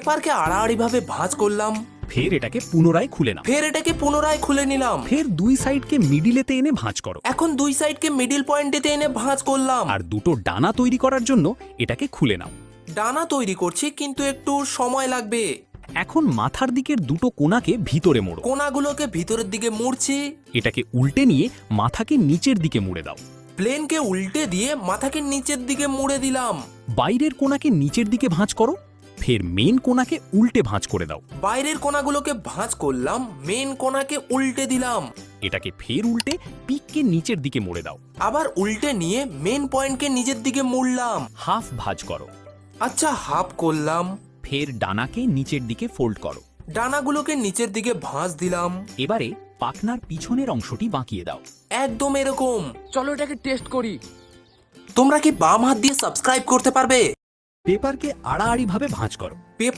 পেপারকে আড়াআড়ি ভাবে ভাঁজ করলাম, ফের এটাকে পুনরায় খুলে নাও। ফের এটাকে পুনরায় খুলে নিলাম। ফের দুই সাইডকে মিডিলেতে এনে ভাঁজ করো। এখন দুই সাইডকে মিডিল পয়েন্টেতে এনে ভাঁজ করলাম। আর দুটো ডানা তৈরি করার জন্য এটাকে খুলে নাও। ডানা তৈরি করছি, কিন্তু একটু সময় লাগবে। এখন মাথার দিকের দুটো কোণাকে ভিতরে মোড়ো। কোণাগুলোকে ভিতরের দিকে মুড়ছি। এটাকে উল্টে নিয়ে মাথাকে নিচের দিকে মুড়ে দাও। প্লেনকে উল্টে দিয়ে মাথাকে নিচের দিকে মুড়ে দিলাম। বাইরের কোণাকে নিচের দিকে ভাঁজ করো, ফের মেন কোণাকে উল্টে ভাঁজ করে দাও। বাইরের কোণাগুলোকে ভাঁজ করলাম, মেন কোণাকে উল্টে দিলাম। এটাকে ফের উল্টে পিককে নিচের দিকে মুড়ে দাও। আবার উল্টে নিয়ে মেন পয়েন্টকে নিচের দিকে মুড়লাম। হাফ ভাঁজ করো। আচ্ছা, হাফ করলাম। ফের ডানাকে নিচের দিকে ফোল্ড করো। ডানাগুলোকে নিচের দিকে ভাঁজ দিলাম। এবারে পাখনার পিছনের অংশটি বাঁকিয়ে দাও। একদম এরকম। চলো এটাকে টেস্ট করি। তোমরা কি বাম হাত দিয়ে সাবস্ক্রাইব করতে পারবে? পেপারকে আড়াআড়ি ভাবে ভাঁজ করো।